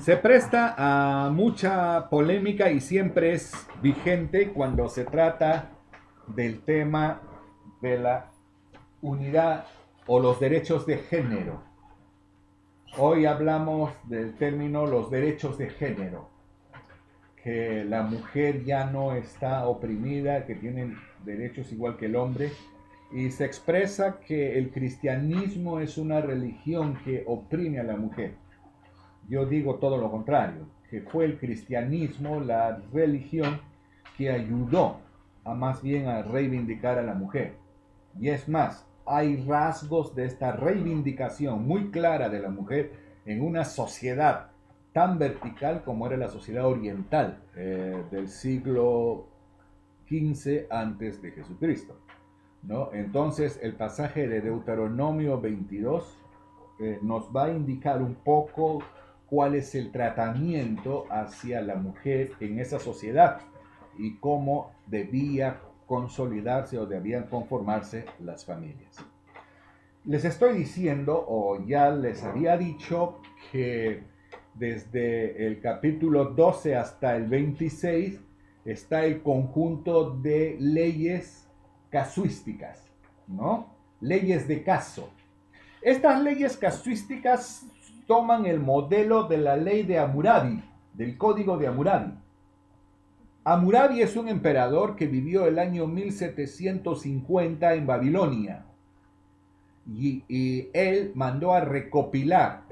Se presta a mucha polémica y siempre es vigente cuando se trata del tema de la unidad o los derechos de género. Hoy hablamos del término los derechos de género, que la mujer ya no está oprimida, que tiene derechos igual que el hombre, y se expresa que el cristianismo es una religión que oprime a la mujer. Yo digo todo lo contrario, que fue el cristianismo la religión que ayudó a más bien a reivindicar a la mujer. Y es más, hay rasgos de esta reivindicación muy clara de la mujer en una sociedad tan vertical como era la sociedad oriental del siglo XV antes de Jesucristo, ¿no? Entonces el pasaje de Deuteronomio 22 nos va a indicar un poco cuál es el tratamiento hacia la mujer en esa sociedad y cómo debía consolidarse o debían conformarse las familias. Les estoy diciendo, o ya les había dicho, que desde el capítulo 12 hasta el 26 está el conjunto de leyes casuísticas, ¿no? Leyes de caso. Estas leyes casuísticas toman el modelo de la ley de Hammurabi, del código de Hammurabi. Hammurabi es un emperador que vivió el año 1750 en Babilonia y él mandó a recopilar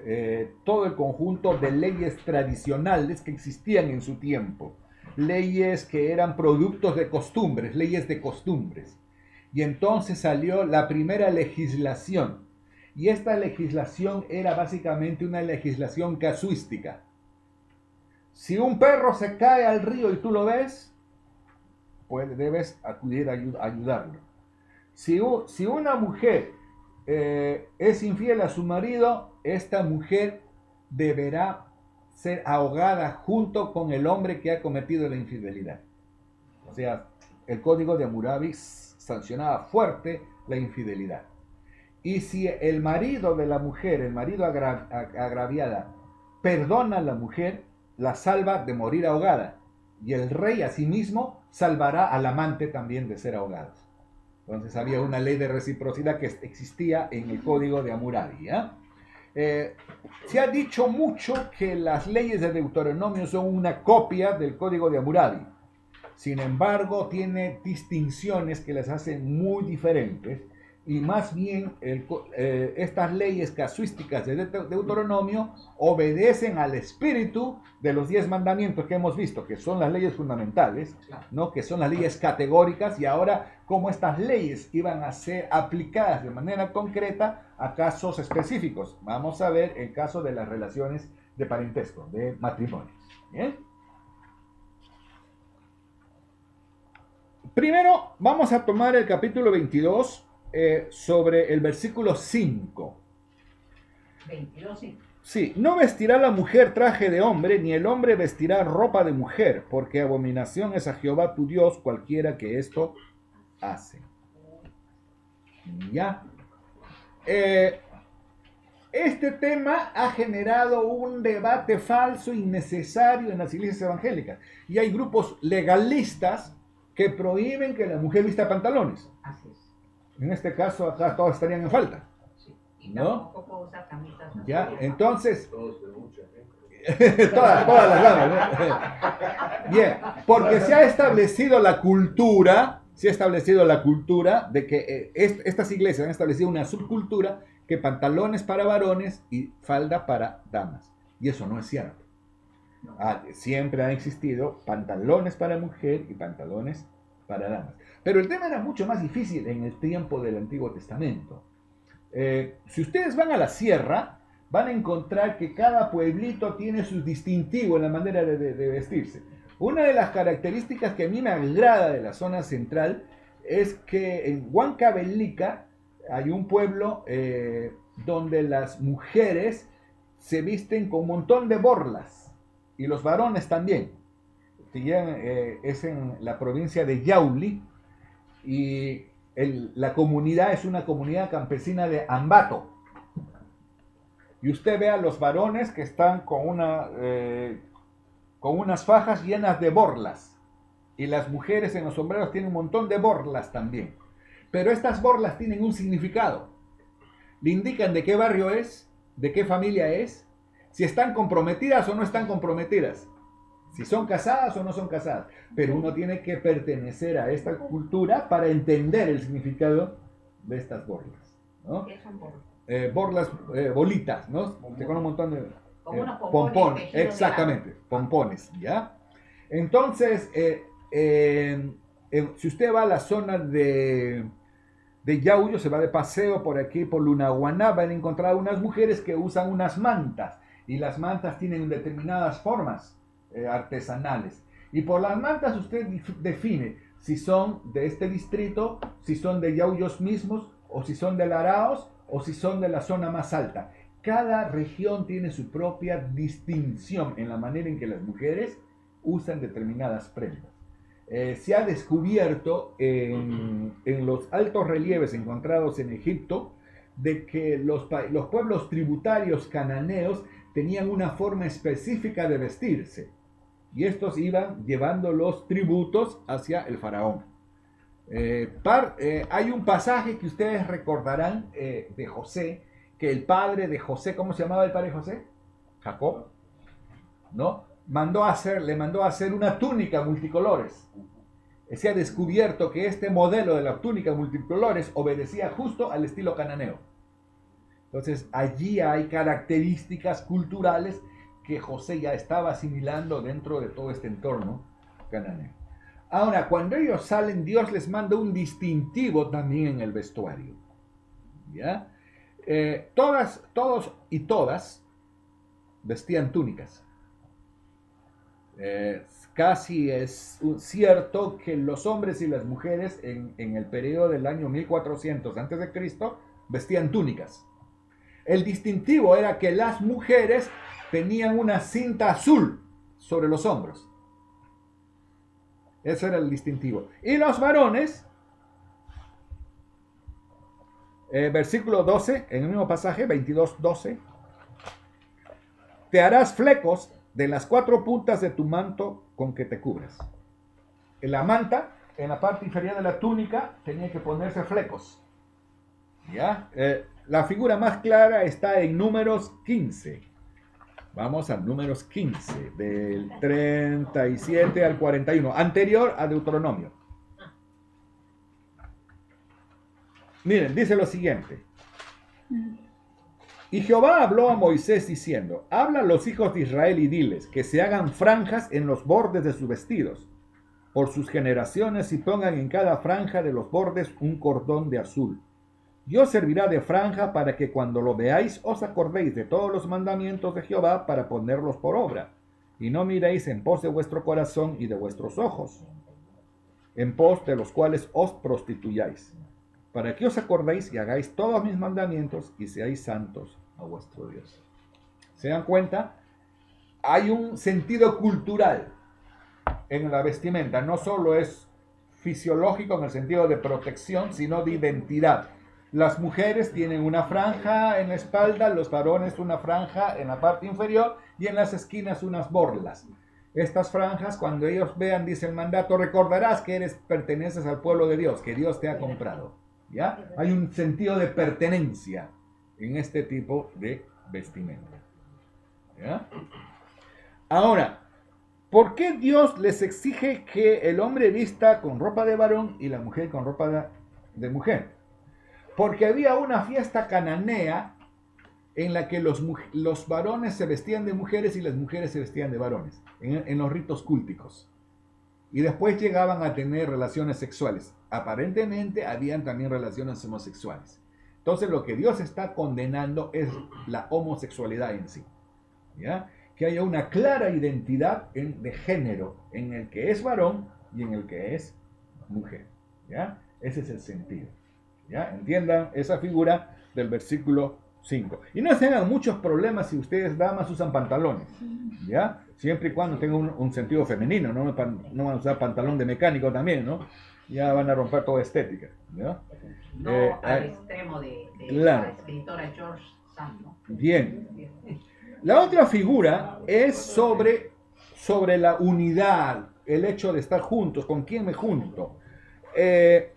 todo el conjunto de leyes tradicionales que existían en su tiempo, leyes que eran productos de costumbres, leyes de costumbres. Y entonces salió la primera legislación. Y esta legislación era básicamente una legislación casuística. Si un perro se cae al río y tú lo ves, pues debes acudir a ayudarlo. Si una mujer es infiel a su marido, esta mujer deberá ser ahogada junto con el hombre que ha cometido la infidelidad. O sea, el código de Hammurabi sancionaba fuerte la infidelidad. Y si el marido de la mujer, el marido agraviada, perdona a la mujer, la salva de morir ahogada. Y el rey asimismo salvará al amante también de ser ahogado. Entonces había una ley de reciprocidad que existía en el código de Hammurabi. Se ha dicho mucho que las leyes de Deuteronomio son una copia del código de Hammurabi. Sin embargo, tiene distinciones que las hacen muy diferentes. Y más bien estas leyes casuísticas de Deuteronomio obedecen al espíritu de los 10 mandamientos que hemos visto, que son las leyes fundamentales, ¿no? Que son las leyes categóricas, y ahora cómo estas leyes iban a ser aplicadas de manera concreta a casos específicos. Vamos a ver el caso de las relaciones de parentesco, de matrimonios. ¿Bien? Primero vamos a tomar el capítulo 22, sobre el versículo 5. 22, sí. Sí, no vestirá la mujer traje de hombre, ni el hombre vestirá ropa de mujer, porque abominación es a Jehová tu Dios cualquiera que esto hace. Ya. Este tema ha generado un debate falso, innecesario en las iglesias evangélicas. Y hay grupos legalistas que prohíben que la mujer vista pantalones. Así es. En este caso, acá todos estarían en falta. Sí. Y ¿No? tampoco puedo usar camisas. Ya, entonces, Todos de mucha gente. todas las ganas, ¿no? Bien, porque se ha establecido la cultura de que estas iglesias han establecido una subcultura que pantalones para varones y falda para damas. Y eso no es cierto. Siempre han existido pantalones para mujer y pantalones para damas. Pero el tema era mucho más difícil en el tiempo del Antiguo Testamento. Si ustedes van a la sierra, van a encontrar que cada pueblito tiene su distintivo en la manera de vestirse. Una de las características que a mí me agrada de la zona central es que en Huancavelica hay un pueblo donde las mujeres se visten con un montón de borlas y los varones también. Es en la provincia de Yauli y la comunidad es una comunidad campesina de Ambato. y usted ve a los varones que están con unas fajas llenas de borlas. Y las mujeres en los sombreros tienen un montón de borlas también. Pero estas borlas tienen un significado. Le indican de qué barrio es, de qué familia es, si están comprometidas o no están comprometidas, si son casadas o no son casadas. Pero uno tiene que pertenecer a esta cultura para entender el significado de estas borlas, ¿no? ¿Qué son borlas? Borlas, bolitas, ¿no? Con un montón de Como unos pompones, pompones tejidos de exactamente, pompones, ¿ya? Entonces, si usted va a la zona de Yauyos, se va de paseo por aquí, por Lunahuaná, van a encontrar unas mujeres que usan unas mantas, y las mantas tienen determinadas formas artesanales. Y por las mantas usted define si son de este distrito, si son de Yauyos mismos, o si son de Laraos, o si son de la zona más alta. Cada región tiene su propia distinción en la manera en que las mujeres usan determinadas prendas. Se ha descubierto en los altos relieves encontrados en Egipto de que los pueblos tributarios cananeos tenían una forma específica de vestirse, y estos iban llevando los tributos hacia el faraón. Hay un pasaje que ustedes recordarán de José, que el padre de José, ¿cómo se llamaba el padre de José? Jacob, ¿no? Le mandó a hacer una túnica multicolores. Se ha descubierto que este modelo de la túnica multicolores obedecía justo al estilo cananeo. Entonces allí hay características culturales que José ya estaba asimilando dentro de todo este entorno cananeo. Ahora, cuando ellos salen, Dios les manda un distintivo también en el vestuario, ¿ya? Todos y todas vestían túnicas. Casi es cierto que los hombres y las mujeres en el periodo del año 1400 a.C. vestían túnicas. El distintivo era que las mujeres tenían una cinta azul sobre los hombros. Ese era el distintivo. Y los varones, versículo 12, en el mismo pasaje, 22:12, te harás flecos de las 4 puntas de tu manto con que te cubras. En la manta, en la parte inferior de la túnica, tenía que ponerse flecos. ¿Ya? La figura más clara está en Números 15. Vamos a Números 15, del 37 al 41, anterior a Deuteronomio. Miren, dice lo siguiente. Y Jehová habló a Moisés diciendo, habla a los hijos de Israel y diles que se hagan franjas en los bordes de sus vestidos, por sus generaciones, y pongan en cada franja de los bordes un cordón de azul. Y os servirá de franja para que cuando lo veáis os acordéis de todos los mandamientos de Jehová para ponerlos por obra, y no miréis en pos de vuestro corazón y de vuestros ojos, en pos de los cuales os prostituyáis, para que os acordéis y hagáis todos mis mandamientos y seáis santos a vuestro Dios. ¿Se dan cuenta? Hay un sentido cultural en la vestimenta, no solo es fisiológico en el sentido de protección, sino de identidad. Las mujeres tienen una franja en la espalda, los varones una franja en la parte inferior y en las esquinas unas borlas. Estas franjas, cuando ellos vean, dice el mandato, recordarás que perteneces al pueblo de Dios, que Dios te ha comprado. ¿Ya? Hay un sentido de pertenencia en este tipo de vestimenta. ¿Ya? Ahora, ¿por qué Dios les exige que el hombre vista con ropa de varón y la mujer con ropa de mujer? Porque había una fiesta cananea en la que los varones se vestían de mujeres y las mujeres se vestían de varones, en los ritos cúlticos. Y después llegaban a tener relaciones sexuales. Aparentemente habían también relaciones homosexuales. Entonces lo que Dios está condenando es la homosexualidad en sí. ¿Ya? Que haya una clara identidad de género en el que es varón y en el que es mujer. ¿Ya? Ese es el sentido. ¿Ya? Entiendan esa figura del versículo 5. Y no tengan muchos problemas si ustedes, damas, usan pantalones. ¿Ya? Siempre y cuando tengan un sentido femenino. No van a usar pantalón de mecánico también, ¿no? Ya van a romper toda estética. ¿Ya? No al extremo de claro. la escritora George Santo. Bien. La otra figura es sobre la unidad, el hecho de estar juntos, con quién me junto. En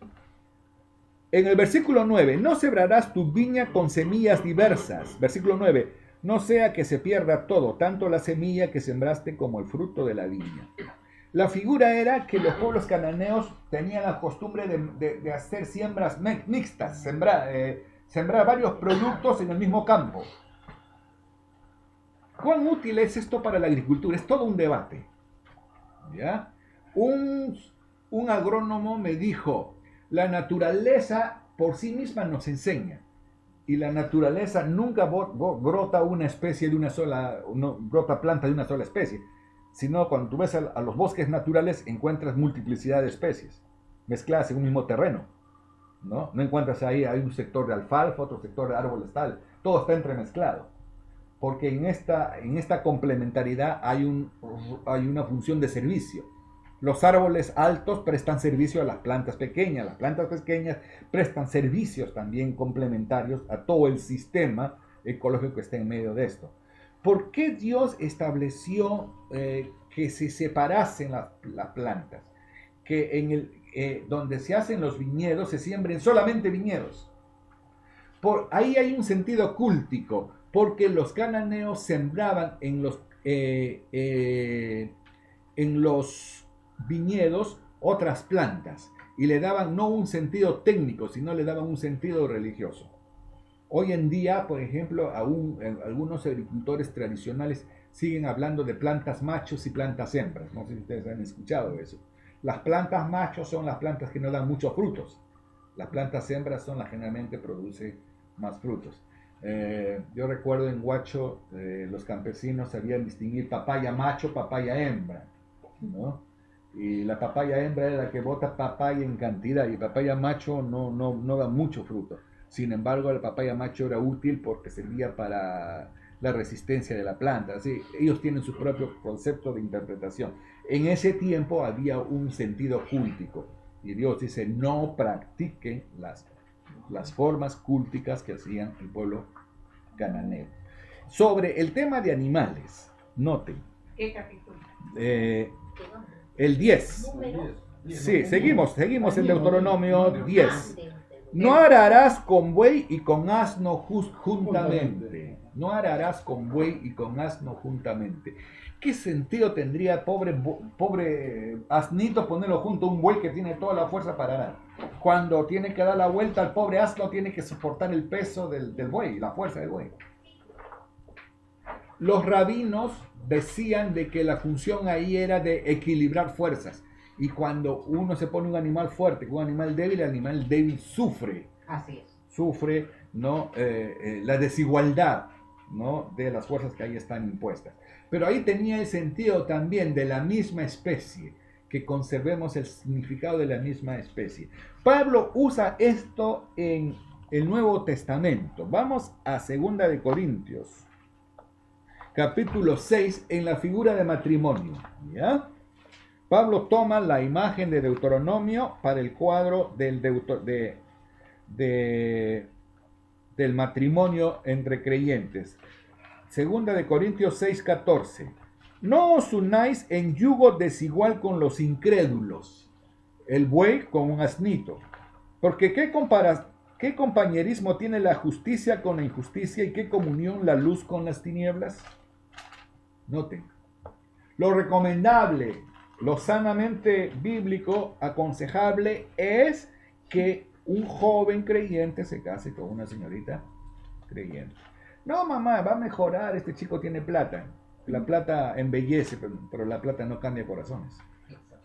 el versículo 9, no sembrarás tu viña con semillas diversas. Versículo 9, no sea que se pierda todo, tanto la semilla que sembraste como el fruto de la viña. La figura era que los pueblos cananeos tenían la costumbre de hacer siembras mixtas, sembrar varios productos en el mismo campo. ¿Cuán útil es esto para la agricultura? Es todo un debate. ¿Ya? Un agrónomo me dijo, la naturaleza por sí misma nos enseña. Y la naturaleza nunca brota una especie de una sola, no brota planta de una sola especie. Sino cuando tú ves a los bosques naturales encuentras multiplicidad de especies mezcladas en un mismo terreno. No encuentras ahí, hay un sector de alfalfa, otro sector de árboles tal. Todo está entremezclado. Porque en esta complementariedad hay una función de servicio. Los árboles altos prestan servicio a las plantas pequeñas prestan servicios también complementarios a todo el sistema ecológico que está en medio de esto. ¿Por qué Dios estableció que se separasen las plantas? Que donde se hacen los viñedos se siembren solamente viñedos. Ahí hay un sentido cúltico, porque los cananeos sembraban en los viñedos otras plantas y le daban no un sentido técnico, sino le daban un sentido religioso. Hoy en día, por ejemplo, aún algunos agricultores tradicionales siguen hablando de plantas machos y plantas hembras. No sé si ustedes han escuchado eso. Las plantas machos son las plantas que no dan muchos frutos. Las plantas hembras son las que generalmente producen más frutos. Yo recuerdo en Huacho los campesinos sabían distinguir papaya macho, papaya hembra, ¿no? Y la papaya hembra era la que bota papaya en cantidad y papaya macho no da mucho fruto. Sin embargo, la papaya macho era útil porque servía para la resistencia de la planta. Así, ellos tienen su propio concepto de interpretación. En ese tiempo había un sentido cúltico y Dios dice, no practiquen las formas cúlticas que hacían el pueblo cananeo. Sobre el tema de animales, noten. ¿Qué capítulo? El 10. Sí, seguimos en Deuteronomio 10. No ararás con buey y con asno juntamente. No ararás con buey y con asno juntamente. ¿Qué sentido tendría pobre asnito ponerlo junto a un buey que tiene toda la fuerza para arar? Cuando tiene que dar la vuelta, el pobre asno tiene que soportar el peso del buey, la fuerza del buey. Los rabinos decían de que la función ahí era de equilibrar fuerzas. Y cuando uno se pone un animal fuerte con un animal débil, el animal débil sufre. Así es. Sufre, ¿no? La desigualdad, ¿no? De las fuerzas que ahí están impuestas. Pero ahí tenía el sentido también de la misma especie, que conservemos el significado de la misma especie. Pablo usa esto en el Nuevo Testamento. Vamos a 2 de Corintios, capítulo 6, en la figura de matrimonio. ¿Ya? Pablo toma la imagen de Deuteronomio para el cuadro del matrimonio entre creyentes. 2 de Corintios 6:14. No os unáis en yugo desigual con los incrédulos, el buey con un asnito. Porque ¿qué compañerismo tiene la justicia con la injusticia y qué comunión la luz con las tinieblas? Noten, lo recomendable, lo sanamente bíblico, aconsejable es que un joven creyente se case con una señorita creyente. No, mamá, va a mejorar, este chico tiene plata. La plata embellece, pero la plata no cambia corazones.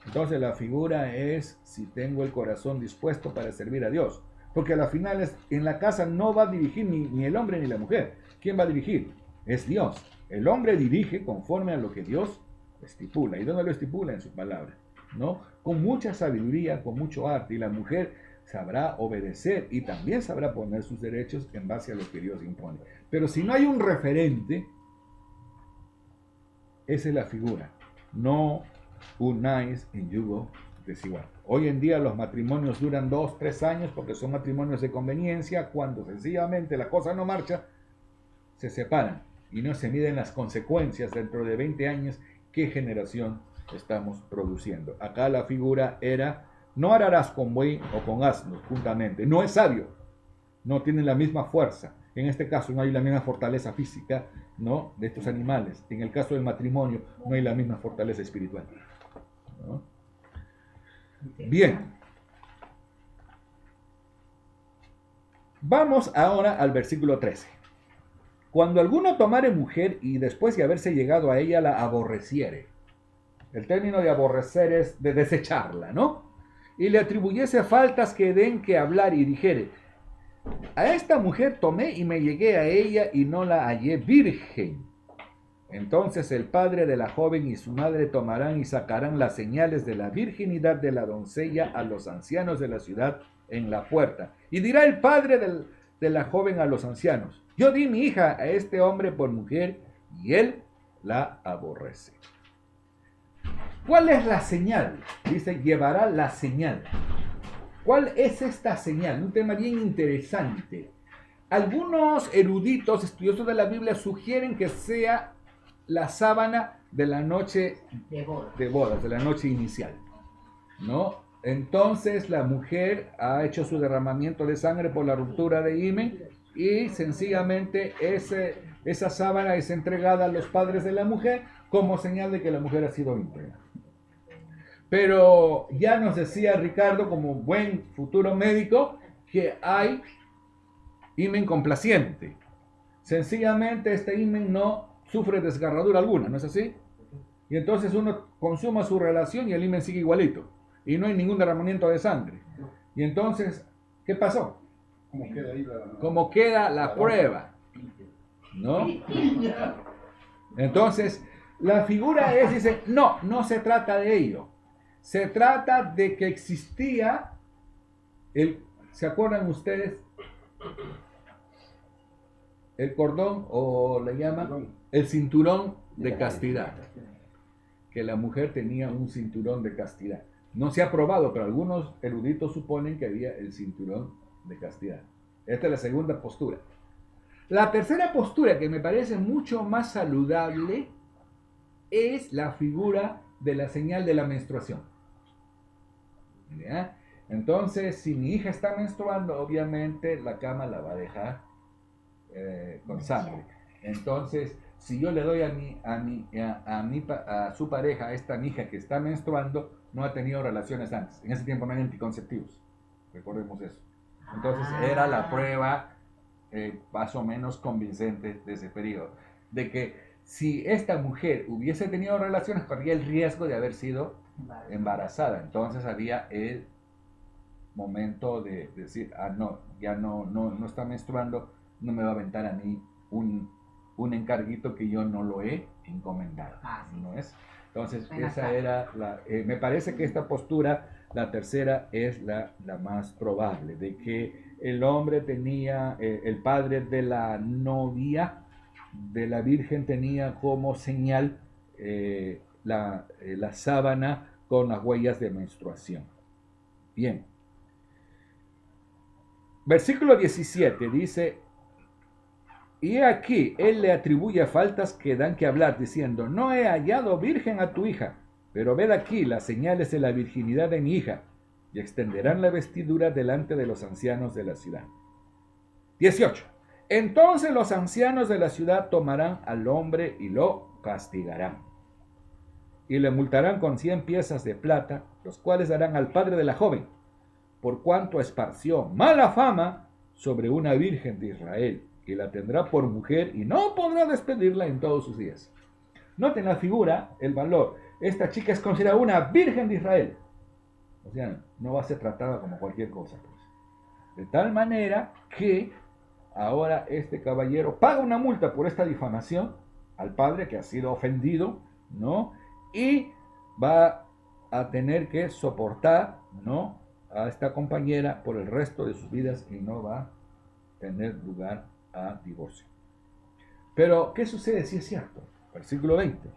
Entonces la figura es si tengo el corazón dispuesto para servir a Dios. Porque a la final en la casa no va a dirigir ni el hombre ni la mujer. ¿Quién va a dirigir? Es Dios. El hombre dirige conforme a lo que Dios estipula. ¿Y dónde lo estipula? En su palabra, ¿no? Con mucha sabiduría, con mucho arte. Y la mujer sabrá obedecer y también sabrá poner sus derechos en base a lo que Dios impone. Pero si no hay un referente, esa es la figura. No unáis en yugo desigual. Hoy en día los matrimonios duran 2, 3 años porque son matrimonios de conveniencia. Cuando sencillamente la cosa no marcha, se separan y no se miden las consecuencias dentro de 20 años, ¿qué generación estamos produciendo? Acá la figura era, no ararás con buey o con asnos juntamente, no es sabio, no tienen la misma fuerza. En este caso no hay la misma fortaleza física, ¿no?, de estos animales. En el caso del matrimonio no hay la misma fortaleza espiritual, ¿no? Bien. Vamos ahora al versículo 13. Cuando alguno tomare mujer y después de haberse llegado a ella la aborreciere. El término de aborrecer es de desecharla, ¿no? Y le atribuyese faltas que den que hablar y dijere: a esta mujer tomé y me llegué a ella y no la hallé virgen. Entonces el padre de la joven y su madre tomarán y sacarán las señales de la virginidad de la doncella a los ancianos de la ciudad en la puerta. Y dirá el padre de la joven a los ancianos: yo di mi hija a este hombre por mujer, y él la aborrece. ¿Cuál es la señal? Dice, llevará la señal. ¿Cuál es esta señal? Un tema bien interesante. Algunos eruditos, estudiosos de la Biblia, sugieren que sea la sábana de la noche de bodas, de la noche inicial, ¿no? Entonces la mujer ha hecho su derramamiento de sangre por la ruptura de himen y sencillamente esa sábana es entregada a los padres de la mujer como señal de que la mujer ha sido íntegra. Pero ya nos decía Ricardo, como buen futuro médico, que hay himen complaciente. Sencillamente este himen no sufre desgarradura alguna, ¿no es así? Y entonces uno consuma su relación y el himen sigue igualito. Y no hay ningún derramamiento de sangre. Y entonces, ¿qué pasó? ¿Cómo queda la prueba? ¿No? Entonces, la figura es, dice, no se trata de ello. Se trata de que existía ¿se acuerdan ustedes? El cordón, o le llaman el cinturón de castidad. Que la mujer tenía un cinturón de castidad. No se ha probado, pero algunos eruditos suponen que había el cinturón de castidad. Esta es la segunda postura. La tercera postura, que me parece mucho más saludable, es la figura de la señal de la menstruación. ¿Ya? Entonces, si mi hija está menstruando, obviamente la cama la va a dejar con sangre. Entonces, si yo le doy a su pareja, a esta hija que está menstruando, no ha tenido relaciones antes. En ese tiempo no hay anticonceptivos. Recordemos eso. Entonces, era la prueba más o menos convincente de ese periodo. De que si esta mujer hubiese tenido relaciones, corría el riesgo de haber sido embarazada. Entonces había el momento de decir, no, ya no está menstruando, no me va a aventar a mí un encarguito que yo no lo he encomendado. ¿No es? Entonces, esa era me parece que esta postura, la tercera, es la más probable, de que el hombre tenía, el padre de la novia, de la virgen, tenía como señal la sábana con las huellas de menstruación. Bien. Versículo 17 dice: y aquí él le atribuye faltas que dan que hablar, diciendo: no he hallado virgen a tu hija, pero ved aquí las señales de la virginidad de mi hija, y extenderán la vestidura delante de los ancianos de la ciudad. 18. Entonces los ancianos de la ciudad tomarán al hombre y lo castigarán, y le multarán con 100 piezas de plata, los cuales darán al padre de la joven, por cuanto esparció mala fama sobre una virgen de Israel, y la tendrá por mujer y no podrá despedirla en todos sus días. Noten la figura, el valor. Esta chica es considerada una virgen de Israel. O sea, no va a ser tratada como cualquier cosa, pues. De tal manera que ahora este caballero paga una multa por esta difamación al padre que ha sido ofendido, ¿no? Y va a tener que soportar, ¿no?, a esta compañera por el resto de sus vidas, y no va a tener lugar a divorcio. Pero, ¿qué sucede si es cierto? Versículo 20.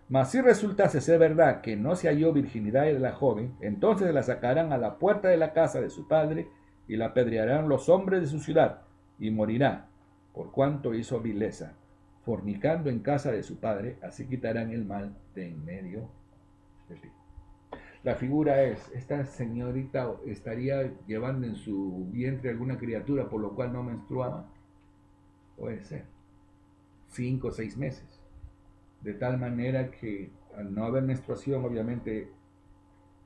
Mas si resultase ser verdad que no se halló virginidad de la joven, entonces la sacarán a la puerta de la casa de su padre y la apedrearán los hombres de su ciudad, y morirá. por cuanto hizo vileza, fornicando en casa de su padre, así quitarán el mal de en medio de ti. La figura es, esta señorita estaría llevando en su vientre alguna criatura por lo cual no menstruaba. Puede ser. 5 o 6 meses. De tal manera que al no haber menstruación, obviamente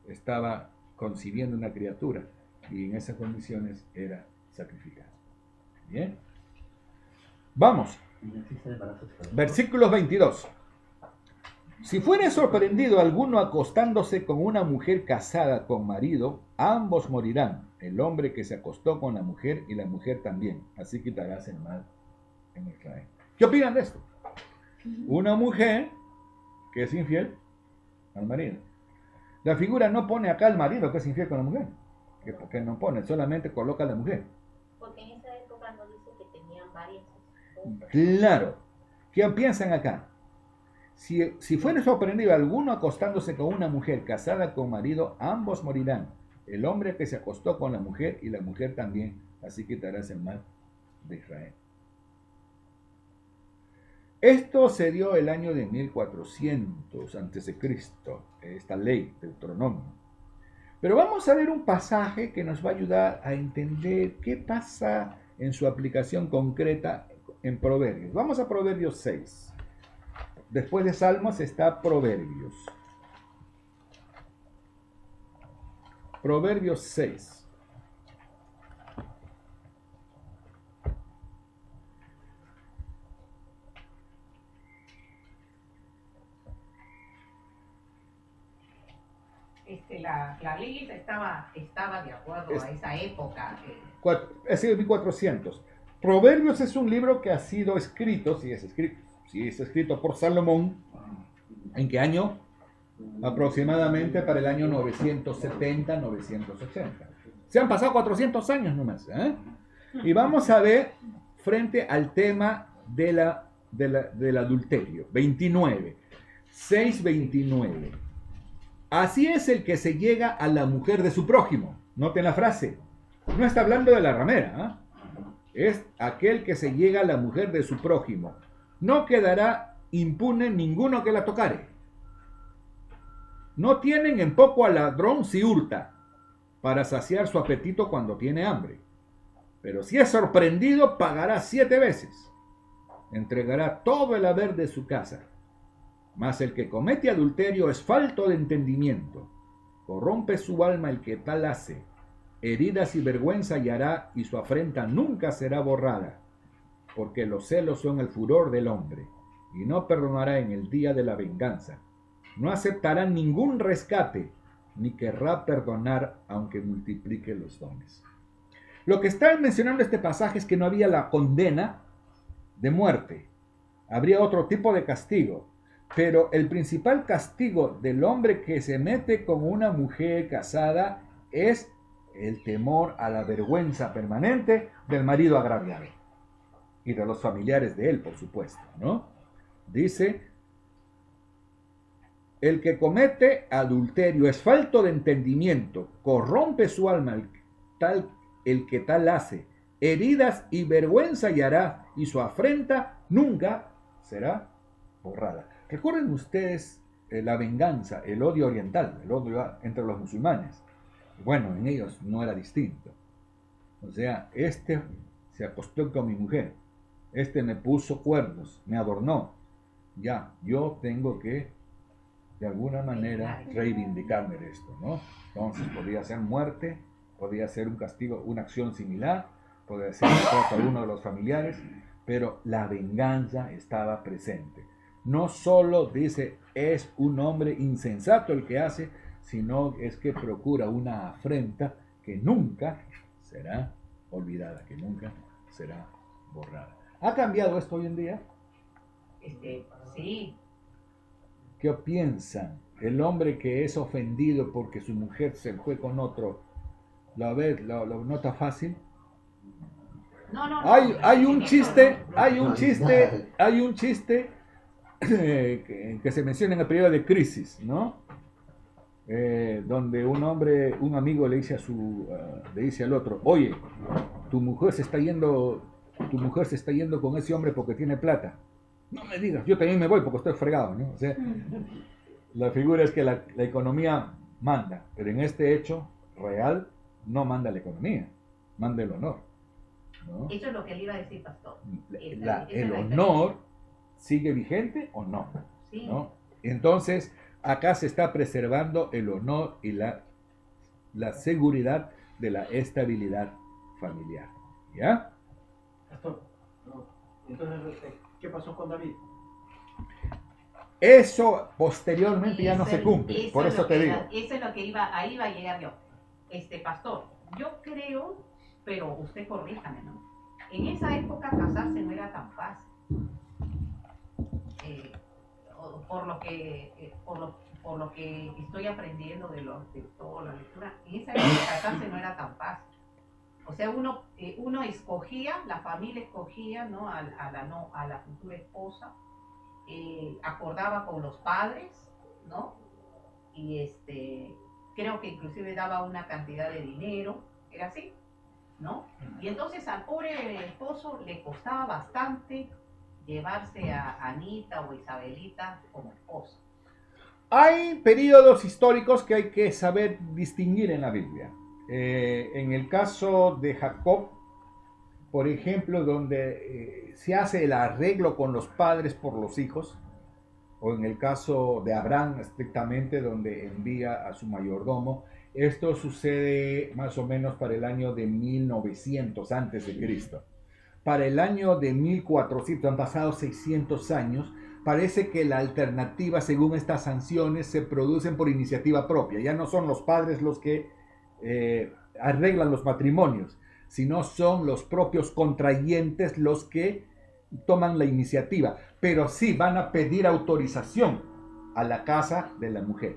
estaba concibiendo una criatura y en esas condiciones era sacrificado. Bien. Vamos. Versículo 22. Si fuere sorprendido alguno acostándose con una mujer casada con marido, ambos morirán, el hombre que se acostó con la mujer y la mujer también. Así quitarás el mal en Israel. ¿Qué opinan de esto? Una mujer que es infiel al marido. La figura no pone acá al marido que es infiel con la mujer. Que no pone, solamente coloca a la mujer. Porque en esa época no dice que tenían varias esposas. Claro. ¿Qué piensan acá? Si fuere sorprendido alguno acostándose con una mujer casada con marido, ambos morirán. El hombre que se acostó con la mujer y la mujer también. Así quitarás el mal de Israel. Esto se dio el año de 1400 a.C., esta ley, Deuteronomio. Pero vamos a ver un pasaje que nos va a ayudar a entender qué pasa en su aplicación concreta en Proverbios. Vamos a Proverbios 6. Después de Salmos está Proverbios. Proverbios 6. La ley estaba de acuerdo a esa época. Es decir, 1400. Proverbios es un libro que ha sido escrito, si es escrito por Salomón. ¿En qué año? Aproximadamente para el año 970, 980. Se han pasado 400 años nomás. Y vamos a ver frente al tema del adulterio. 29. 6:29. Así es el que se llega a la mujer de su prójimo. Noten la frase. No está hablando de la ramera. Es aquel que se llega a la mujer de su prójimo. No quedará impune ninguno que la tocare. No tienen en poco al ladrón si hurta, para saciar su apetito cuando tiene hambre. Pero si es sorprendido, pagará 7 veces. Entregará todo el haber de su casa. Mas el que comete adulterio es falto de entendimiento. Corrompe su alma el que tal hace. Heridas y vergüenza hallará, y su afrenta nunca será borrada. Porque los celos son el furor del hombre, y no perdonará en el día de la venganza. No aceptará ningún rescate, ni querrá perdonar aunque multiplique los dones. Lo que está mencionando este pasaje es que no había la condena de muerte. Habría otro tipo de castigo. Pero el principal castigo del hombre que se mete con una mujer casada es el temor a la vergüenza permanente del marido agraviado y de los familiares de él, por supuesto, ¿no? Dice, el que comete adulterio es falto de entendimiento, corrompe su alma el que tal hace, heridas y vergüenza hallará, y su afrenta nunca será borrada. Recuerden ustedes la venganza, el odio oriental, el odio entre los musulmanes. Bueno, en ellos no era distinto. O sea, este se acostó con mi mujer, este me puso cuernos, me adornó. Ya, yo tengo que, de alguna manera, reivindicarme de esto, ¿no? Entonces, podría ser muerte, podría ser un castigo, una acción similar, podría ser a uno de los familiares, pero la venganza estaba presente. No solo dice es un hombre insensato el que hace, sino es que procura una afrenta que nunca será olvidada, que nunca será borrada. ¿Ha cambiado esto hoy en día? Sí. ¿Qué piensan? El hombre que es ofendido porque su mujer se fue con otro, ¿lo nota fácil? No. Hay un chiste que se menciona en el periodo de crisis, ¿no? Donde un amigo le dice al otro, oye, tu mujer se está yendo tu mujer se está yendo con ese hombre porque tiene plata. No me digas, yo también me voy porque estoy fregado, ¿no? O sea, la figura es que la economía manda, pero en este hecho real no manda la economía, manda el honor, ¿no? Eso es lo que le iba a decir, pastor. El honor sigue vigente o no, Sí. ¿no? Entonces, acá se está preservando el honor y la seguridad de la estabilidad familiar, ¿ya? Pastor, no. Entonces, ¿qué pasó con David? Eso posteriormente ya no se cumple, Eso por es eso lo te que digo. Eso es lo que ahí iba a llegar yo. Pastor, yo creo, pero usted corríjame, ¿no? En esa época casarse no era tan fácil. Por lo que estoy aprendiendo de toda la lectura, en esa época casarse no era tan fácil. O sea, uno escogía, la familia escogía, ¿no? a la futura esposa, acordaba con los padres, ¿no? Y creo que inclusive daba una cantidad de dinero, era así, ¿no? Y entonces al pobre esposo le costaba bastante llevarse a Anita o Isabelita como esposa. Hay periodos históricos que hay que saber distinguir en la Biblia. En el caso de Jacob, por ejemplo, donde se hace el arreglo con los padres por los hijos, o en el caso de Abraham estrictamente, donde envía a su mayordomo, esto sucede más o menos para el año de 1900 antes de Cristo. Para el año de 1400, han pasado 600 años, parece que la alternativa, según estas sanciones, se producen por iniciativa propia. Ya no son los padres los que arreglan los matrimonios, sino son los propios contrayentes los que toman la iniciativa, pero sí van a pedir autorización a la casa de la mujer.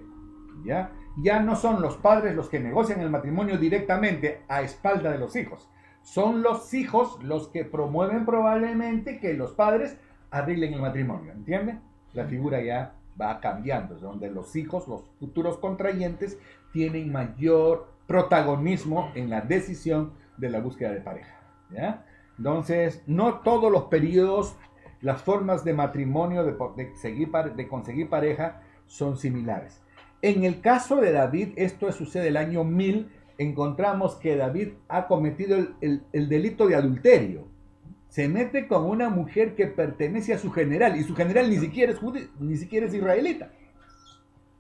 Ya no son los padres los que negocian el matrimonio directamente a espalda de los hijos, son los hijos los que promueven probablemente que los padres arreglen el matrimonio, ¿entienden? La figura ya va cambiando, donde los hijos, los futuros contrayentes, tienen mayor protagonismo en la decisión de la búsqueda de pareja, ¿ya? Entonces, no todos los periodos, las formas de matrimonio, de conseguir pareja, son similares. En el caso de David, esto sucede el año 1000, encontramos que David ha cometido el delito de adulterio. Se mete con una mujer que pertenece a su general, y su general ni siquiera es judío, ni siquiera es israelita.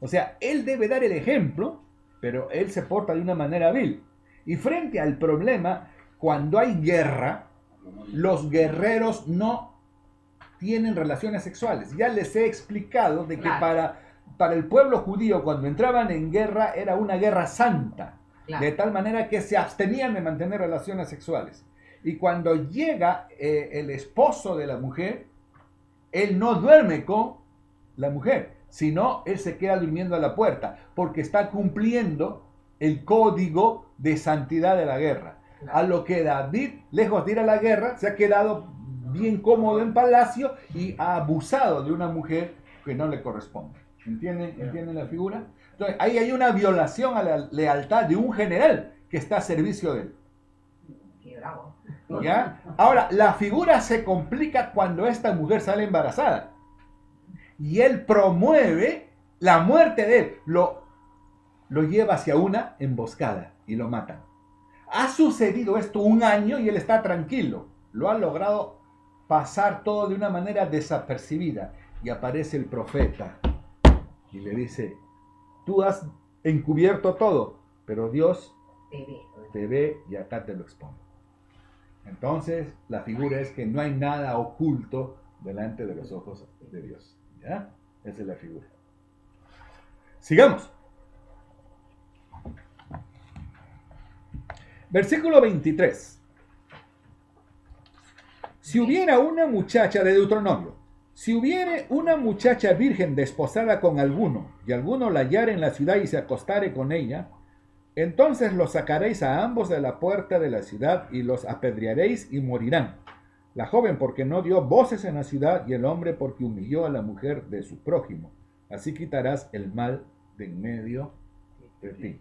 O sea, él debe dar el ejemplo, pero él se porta de una manera vil. Y frente al problema, cuando hay guerra, los guerreros no tienen relaciones sexuales. Ya les he explicado de que para el pueblo judío, cuando entraban en guerra, era una guerra santa. Claro. De tal manera que se abstenían de mantener relaciones sexuales. Y cuando llega el esposo de la mujer, él no duerme con la mujer, sino él se queda durmiendo a la puerta, porque está cumpliendo el código de santidad de la guerra. A lo que David, lejos de ir a la guerra, se ha quedado bien cómodo en palacio y ha abusado de una mujer que no le corresponde. ¿Entienden la figura? Entonces, ahí hay una violación a la lealtad de un general que está a servicio de él. Qué bravo. ¿Ya? Ahora, la figura se complica cuando esta mujer sale embarazada. Y él promueve la muerte de él. Lo lleva hacia una emboscada y lo matan. Ha sucedido esto un año y él está tranquilo. Lo ha logrado pasar todo de una manera desapercibida. Y aparece el profeta y le dice: tú has encubierto todo, pero Dios te ve y acá te lo expone. Entonces, la figura es que no hay nada oculto delante de los ojos de Dios. ¿Ya? Esa es la figura. Sigamos. Versículo 23. Si hubiera una muchacha de Deuteronomio, si hubiere una muchacha virgen desposada con alguno, y alguno la hallare en la ciudad y se acostare con ella, entonces los sacaréis a ambos de la puerta de la ciudad y los apedrearéis y morirán. La joven porque no dio voces en la ciudad y el hombre porque humilló a la mujer de su prójimo. Así quitarás el mal de en medio de ti.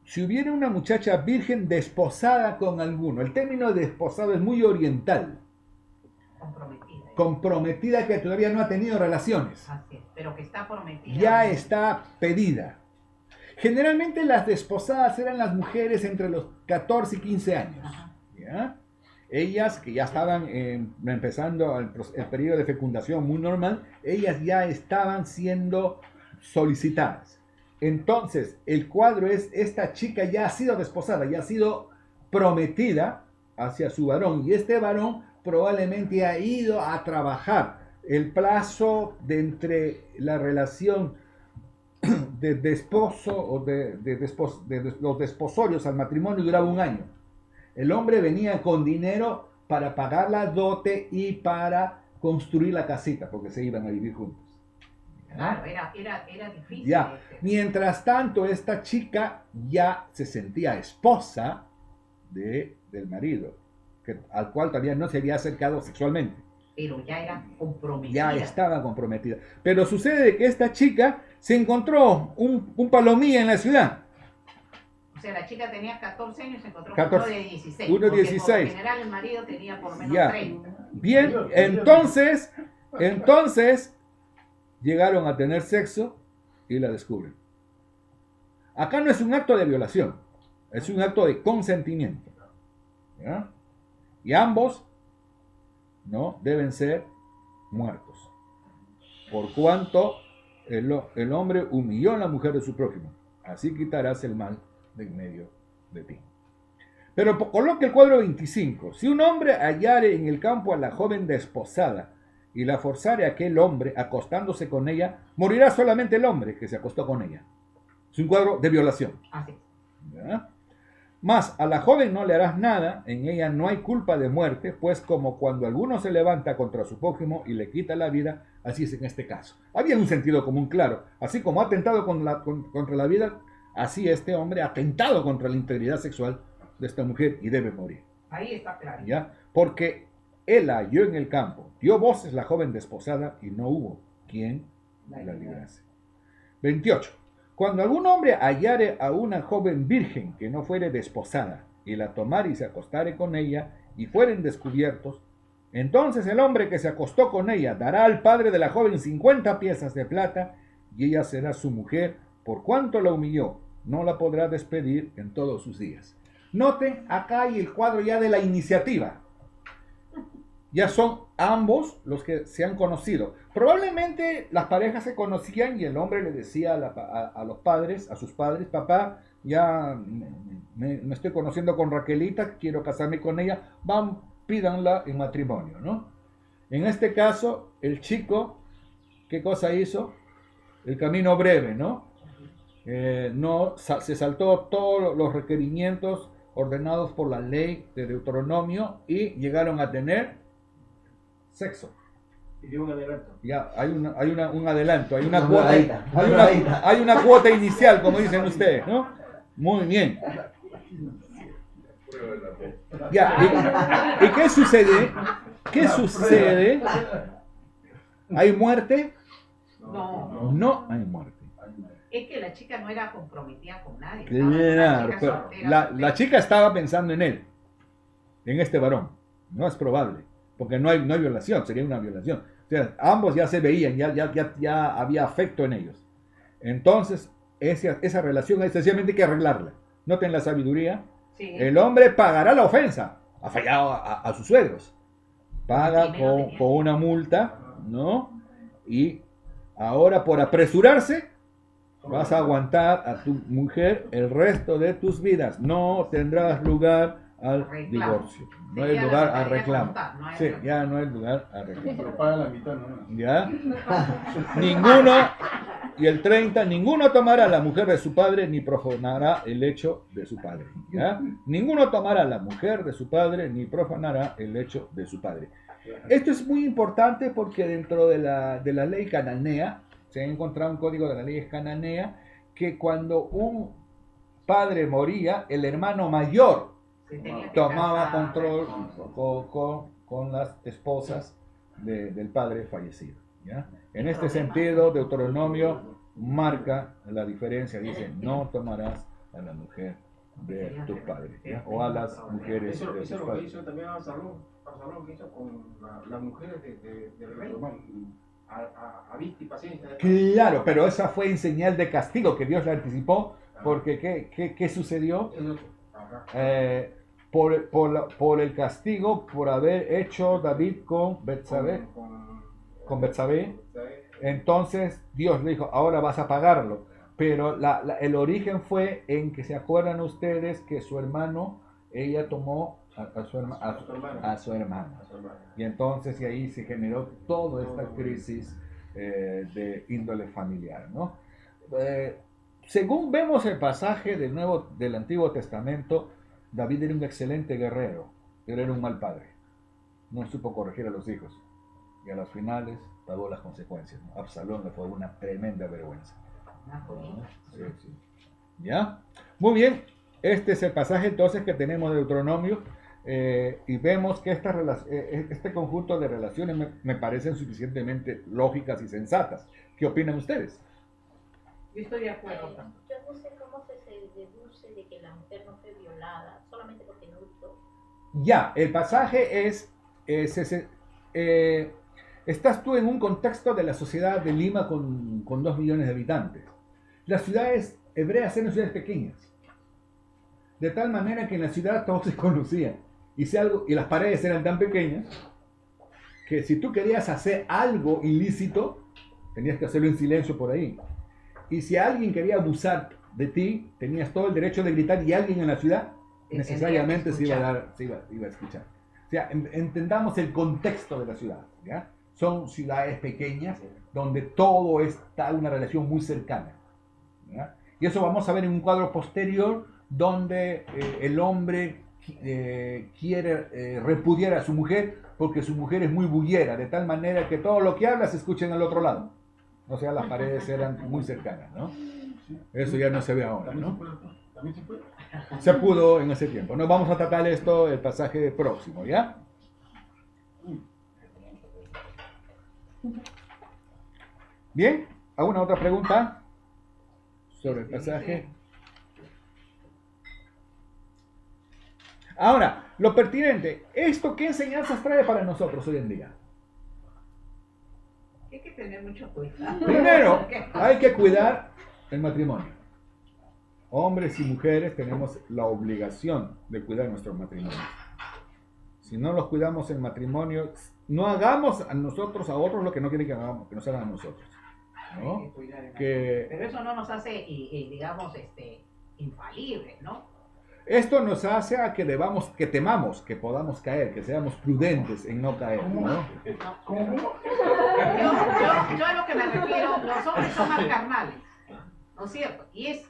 si hubiera una muchacha virgen desposada con alguno, el término desposado es muy oriental, Comprometida. comprometida que todavía no ha tenido relaciones, Así es, pero que está prometida. ya está pedida. Generalmente las desposadas eran las mujeres entre los 14 y 15 años. Ajá. ¿Ya? Ellas que ya estaban empezando el periodo de fecundación muy normal, ellas ya estaban siendo solicitadas. Entonces, el cuadro es, esta chica ya ha sido desposada, ya ha sido prometida hacia su varón, y este varón probablemente ha ido a trabajar. El plazo de entre la relación de desposo o de los desposorios al matrimonio duraba un año. El hombre venía con dinero para pagar la dote y para construir la casita, porque se iban a vivir juntos. Claro, era difícil. Ya. Mientras tanto, esta chica ya se sentía esposa del marido, al cual todavía no se había acercado sexualmente. Pero ya era comprometida. Ya estaba comprometida. Pero sucede que esta chica se encontró un palomilla en la ciudad. O sea, la chica tenía 14 años y se encontró 14, con uno de 16. uno de porque 16. Por lo general el marido tenía por lo menos Ya. 30. Bien, entonces llegaron a tener sexo y la descubren. Acá no es un acto de violación, es un acto de consentimiento. ¿Ya? Y ambos, ¿no?, deben ser muertos. Por cuanto el hombre humilló a la mujer de su prójimo, así quitarás el mal de en medio de ti. Pero coloque el cuadro 25. Si un hombre hallare en el campo a la joven desposada y la forzare a aquel hombre acostándose con ella, morirá solamente el hombre que se acostó con ella. Es un cuadro de violación. Así es. ¿Ya? Mas a la joven no le harás nada, en ella no hay culpa de muerte, pues como cuando alguno se levanta contra su prójimo y le quita la vida, así es en este caso. Había un sentido común claro. Así como ha atentado contra la vida, así este hombre ha atentado contra la integridad sexual de esta mujer y debe morir. Ahí está claro. ¿Ya? Porque él la halló en el campo, dio voces la joven desposada y no hubo quien la librase. 28. Cuando algún hombre hallare a una joven virgen que no fuere desposada y la tomare y se acostare con ella y fueren descubiertos, entonces el hombre que se acostó con ella dará al padre de la joven 50 piezas de plata y ella será su mujer por cuanto la humilló, no la podrá despedir en todos sus días. Noten, acá hay el cuadro ya de la iniciativa. Ya son ambos los que se han conocido. Probablemente las parejas se conocían y el hombre le decía a los padres, a sus padres, papá, ya me estoy conociendo con Raquelita, quiero casarme con ella, van, pídanla en matrimonio, ¿no? En este caso, el chico, ¿qué cosa hizo? El camino breve, ¿no? Se saltó todos los requerimientos ordenados por la ley de Deuteronomio y llegaron a tener sexo. Y dio un adelanto. Ya, hay un adelanto, hay una Una cuota, probadita, una probadita. hay una cuota inicial, como dicen ustedes, ¿no? Muy bien. Ya, ¿y qué sucede? ¿Qué sucede? ¿Hay muerte? No, No hay muerte. es que la chica no era comprometida con nadie. Claro, Chica pero soltera, la soltera. chica estaba pensando en él, en este varón. No es probable, porque no hay violación, sería una violación. O sea, ambos ya se veían, ya había afecto en ellos. Entonces, esa relación hay sencillamente que arreglarla. Noten la sabiduría. Sí. El hombre pagará la ofensa. Ha fallado a sus suegros. Paga Primero con una multa, ¿no? Y ahora por apresurarse, vas a aguantar a tu mujer el resto de tus vidas. No tendrás lugar al Reclamo. divorcio. No hay Sería lugar la a mentalidad reclamo. contar, no hay Sí, reclamo. ya no hay lugar a reclamo. Pero paga la mitad, ¿no? ¿Ya? Ninguno, y el 30, ninguno tomará a la mujer de su padre ni profanará el lecho de su padre. ¿Ya? Ninguno tomará a la mujer de su padre ni profanará el lecho de su padre. Esto es muy importante porque dentro de la ley cananea, se ha encontrado un código de la ley cananea, que cuando un padre moría, el hermano mayor Se tenía que tomaba casar, control con las esposas del padre fallecido. ¿Ya? En este sentido, Deuteronomio marca la diferencia, dice, no tomarás a la mujer de tu padre, ¿ya? O a las mujeres Eso de es tus lo que padres. hizo también Absalón. Absalón que hizo con las mujeres del rey. A vista y paciencia. Claro, pero esa fue en señal de castigo que Dios le anticipó, porque ¿qué sucedió? Ajá. Por el castigo por haber hecho David con Betsabé, con Betsabé, entonces Dios le dijo, ahora vas a pagarlo. Pero el origen fue en que se acuerdan ustedes que su hermano, ella tomó a su hermano. Y entonces y ahí se generó toda esta crisis de índole familiar, ¿no? Según vemos el pasaje del Antiguo Testamento, David era un excelente guerrero, pero era un mal padre. No supo corregir a los hijos. Y a las finales pagó las consecuencias, ¿no? Absalón le fue una tremenda vergüenza. Sí, sí. ¿Ya? Muy bien. Este es el pasaje entonces que tenemos de Deuteronomio. Y vemos que este conjunto de relaciones me parecen suficientemente lógicas y sensatas. ¿Qué opinan ustedes? Yo estoy de acuerdo. Yo no sé cómo se deduce de que la mujer no fue violada solamente porque no gritó. Ya, el pasaje estás tú en un contexto de la sociedad de Lima con 2 millones de habitantes. Las ciudades hebreas eran ciudades pequeñas. De tal manera que en la ciudad todos se conocían. Y las paredes eran tan pequeñas que si tú querías hacer algo ilícito, tenías que hacerlo en silencio por ahí. Y si alguien quería abusar de ti, tenías todo el derecho de gritar y alguien en la ciudad necesariamente se iba a escuchar. O sea, entendamos el contexto de la ciudad, ¿ya? Son ciudades pequeñas donde todo está en una relación muy cercana, ¿ya? Y eso vamos a ver en un cuadro posterior donde el hombre quiere repudiar a su mujer porque su mujer es muy bullera, de tal manera que todo lo que habla se escucha en el otro lado. O sea, las paredes eran muy cercanas, ¿no? Eso ya no se ve ahora, ¿no? ¿También se puede? Se pudo en ese tiempo. No vamos a tratar esto el pasaje próximo, ¿ya? Bien, ¿alguna otra pregunta sobre el pasaje? Ahora, lo pertinente, ¿esto qué enseñanzas trae para nosotros hoy en día? Hay que tener mucho cuidado. Primero, hay que cuidar el matrimonio. Hombres y mujeres tenemos la obligación de cuidar nuestros matrimonios. Si no los cuidamos en matrimonio, no hagamos a nosotros a otros lo que no quieren que hagamos, que nos hagan a nosotros, ¿no? Pero eso no nos hace, digamos, infalibles, ¿no? Esto nos hace a que temamos, que podamos caer, que seamos prudentes en no caer, ¿no? Yo a lo que me refiero, los hombres son más carnales, ¿no es cierto? Y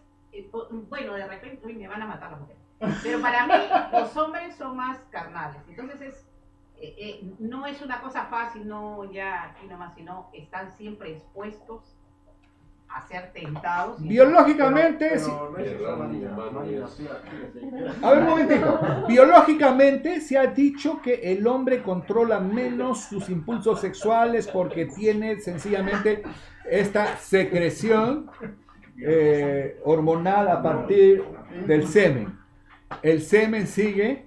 bueno, de repente, uy, me van a matar las mujeres. Pero para mí, los hombres son más carnales. Entonces, no es una cosa fácil, no ya aquí nomás, sino están siempre expuestos a ser tentados. Biológicamente, a ver un momentito. Biológicamente se ha dicho que el hombre controla menos sus impulsos sexuales porque tiene sencillamente esta secreción hormonal a partir del semen. El semen sigue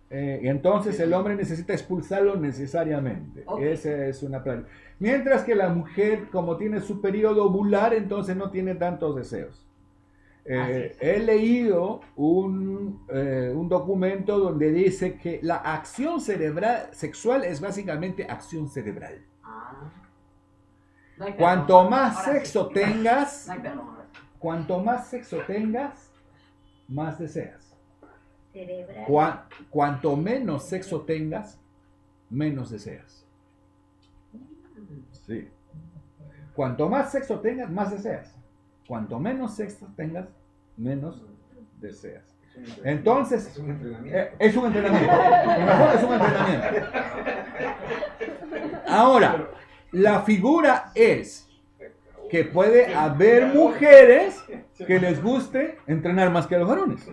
y entonces el hombre necesita expulsarlo necesariamente. Okay. Esa es una práctica. Mientras que la mujer, como tiene su periodo ovular, entonces no tiene tantos deseos. He leído un documento donde dice que la acción sexual es básicamente acción cerebral. No hay Cuanto perdón. más Ahora sexo sí. tengas, No hay perdón. cuanto más sexo tengas, más deseas. Cerebral. Cuanto menos sexo tengas, menos deseas. Sí. Cuanto más sexo tengas, más deseas. Cuanto menos sexo tengas, menos deseas. Entonces, es un entrenamiento. En razón, es un entrenamiento. Ahora, la figura es que puede haber mujeres que les guste entrenar más que a los varones.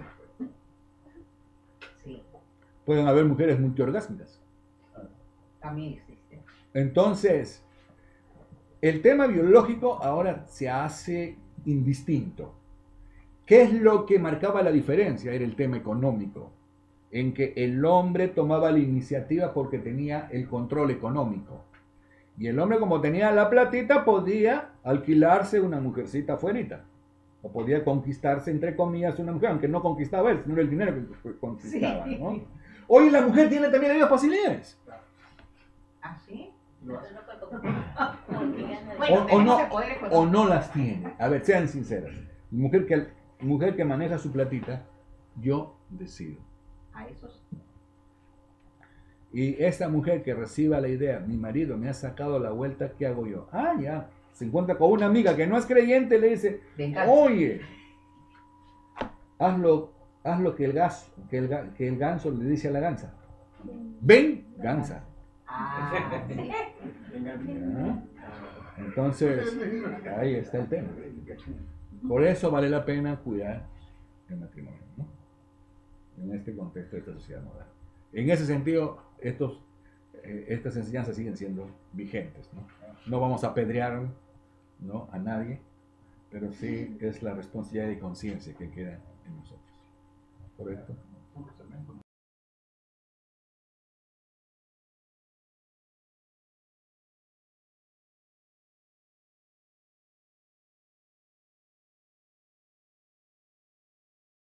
Sí, Pueden haber mujeres multiorgásmicas. también existe. Entonces, el tema biológico ahora se hace indistinto. ¿Qué es lo que marcaba la diferencia? Era el tema económico, en que el hombre tomaba la iniciativa porque tenía el control económico. Y el hombre, como tenía la platita, podía alquilarse una mujercita afuerita. O podía conquistarse, entre comillas, una mujer, aunque no conquistaba él, sino era el dinero que conquistaba, Sí. ¿no? Hoy la mujer tiene también las mismas posibilidades. ¿Ah, sí? Pero no fue como porque gana de- Bueno, O tenemos no, el poder o económico. no las tiene. A ver, sean sinceras. Mujer que maneja su platita, yo decido. A esos. Y esa mujer que reciba la idea, mi marido me ha sacado la vuelta, ¿qué hago yo? Ah, ya. Se encuentra con una amiga que no es creyente, le dice, Venganza. oye, haz lo que el ganso le dice a la gansa. Ven, gansa. Ah, sí. ¿Ya? Entonces, ahí está el tema. Por eso vale la pena cuidar el matrimonio, ¿no? En este contexto de esta sociedad moderna. En ese sentido, estas enseñanzas siguen siendo vigentes, ¿no? No vamos a apedrear, ¿no?, a nadie, pero sí es la responsabilidad y conciencia que queda en nosotros. ¿Correcto?